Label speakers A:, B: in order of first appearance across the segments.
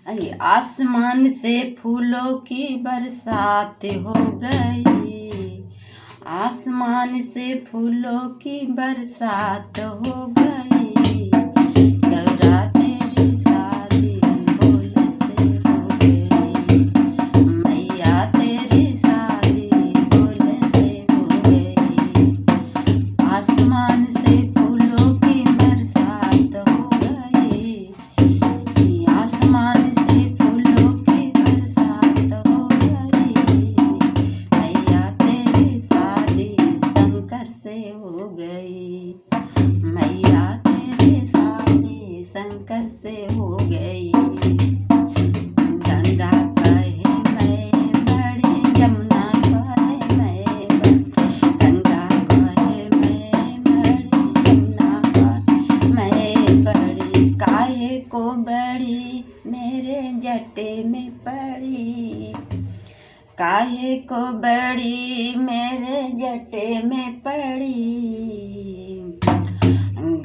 A: अरे आसमान से फूलों की बरसात हो गई, आसमान से फूलों की बरसात हो गई। गौरा तेरी शादी फूल से हो गई, मैया तेरी शादी फूल से हो गई। आसमान से फूलों की बरसात हो गई, आसमान से फूलों की बरसात हो गई। मैया तेरी शादी शंकर से हो गई, मैया तेरी शादी शंकर से हो गई। गंगा कहे मैं बड़ी, जमुना कहे मैं बड़ी, गंगा कहे मैं बड़ी, जमुना कहे मैं बड़ी। काहे को बड़ी मेरे जटे में पड़ी, काहे को बड़ी मेरे जटे में पड़ी।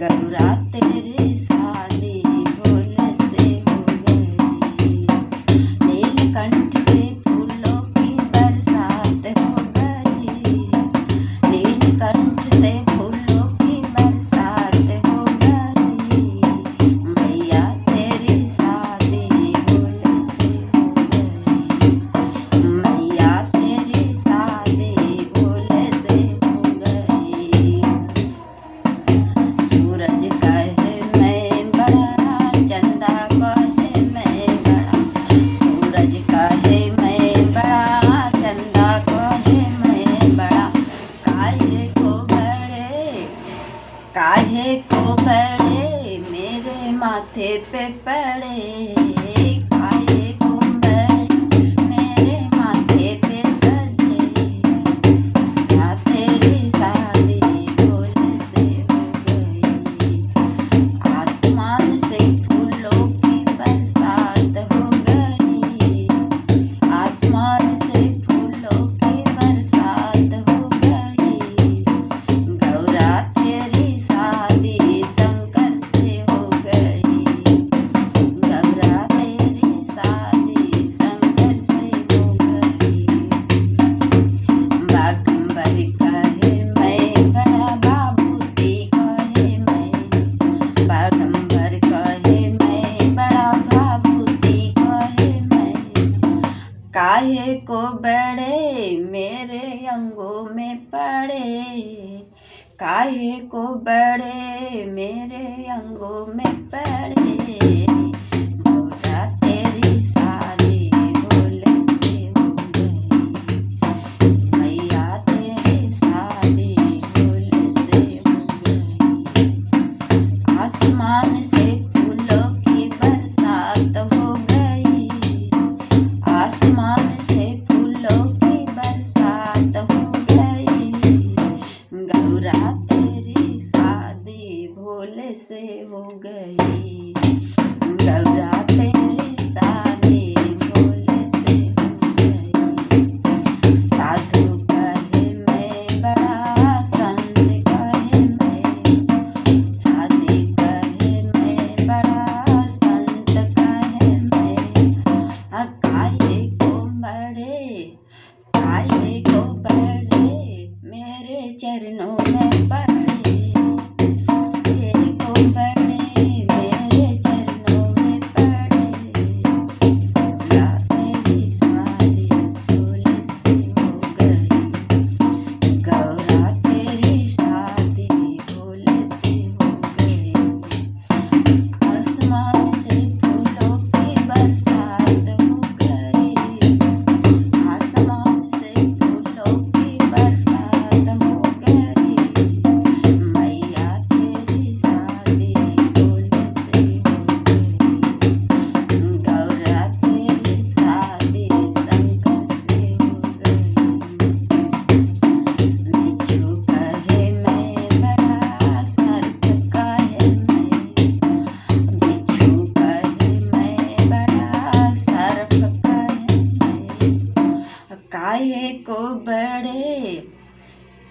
A: गौरा तेरी शादी भोले से हो गई, नीलकंठ से फूलों की बरसात हो गई, नीलकंठ से फूलों की बरसात हो गई। मैया तेरी शादी भोले से हो गई, मैया तेरी शादी भोले से हो गई। सूरज कहे मैं बड़ा, चंदा कहे मैं बड़ा, सूरज कहे मैं बड़ा, चंदा कहे मैं बड़ा। काहे को बड़े, काहे को बड़े मेरे माथे पे पड़े, काहे को बड़े मेरे माथे पे सजे। मैया तेरी शादी भोले से हो गई, आसमान से फूलों की बरसात हो गई, आसमान से फूलों की बरसात हो गई। गौरा तेरी शादी शंकर से हो गई, गौरा तेरी शादी शंकर से हो गई। बागंबर कहे मैं बड़ा, बाबूती कहे मैं, बागंबर कहे मैं बड़ा, बाबूती कहे मैं। काहे को बड़े मेरे अंगों में पड़े, काहे को बड़े मेरे अंगों में पड़े। गौरा तेरी शादी भोले से हो गई, मैया तेरी शादी भोले से हो गई। आसमान से फूलों की बरसात हो गई, आसमान से फूलों की बरसात हो गई। गौरा तेरी शादी भोले से हो गई, गौरा तेरी शादी भोले से हो गई। साधु कहे मैं बड़ा, संत कहे मैं, साधु कहे मैं बड़ा, संत कहे मैं। काहे को बड़े, काहे को बड़े मेरे चरणों में पड़े, काहे को बड़े मेरे चरणों में पड़े। गौरा तेरी शादी भोले से हो गई, गौरा तेरी शादी भोले से हो गई। आसमान से फूलों की बरसात हो गई, आसमान से फूलों की बरसात हो गई। मैया तेरी शादी भोले से हो गई, गौरा तेरी शादी शंकर से हो गई। बिच्छू कहे मैं बड़ा, सर्प कहे मैं, बिच्छू कहे मैं बड़ा, सर्प कहे मैं। काहे को बड़े,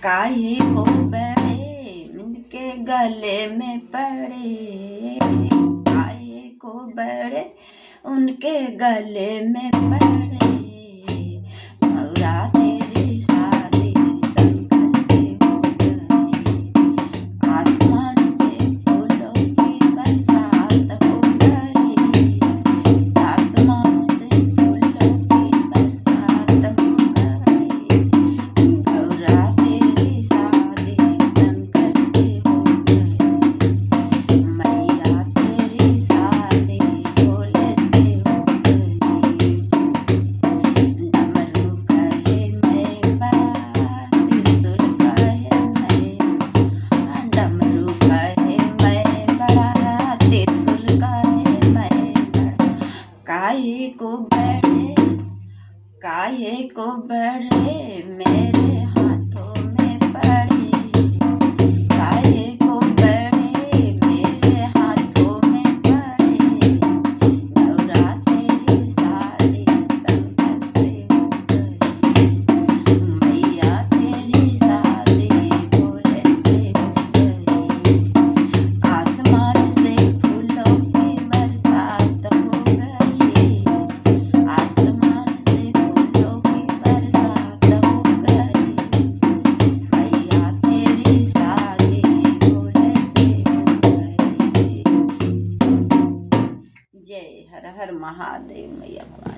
A: काहे को बड़े इनके गले में पड़े, काहे को बड़े उनके गले में पड़े। मौरा तेरी शादी शंकर से हो गई। आसमान से फूलों की बरसात हो गई। आसमान से फूलों की बरसात हो गई। मौरा तेरी शादी शंकर से हो गई। मैया तेरी शादी भोले से हो गई। डमरू कहे मैं बड़ा, त्रिशूल कहे मैं, डमरू कहे मैं बड़ा, त्रिशूल कहे मैं बड़ा। काहे को बड़े मेरे हाथों में पड़े। काहे को बड़े मेरे हाथों में पड़े। मौरा तेरी शादी शंकर से हो गई। मैया तेरी शादी भोले से हो गई। आसमान से फूलों की बरसात हो गई। आसमान से फूलों की बरसात हो गई। मैया तेरी शादी भोले से हो गई। जय हर हर महादेव मैया भवानी।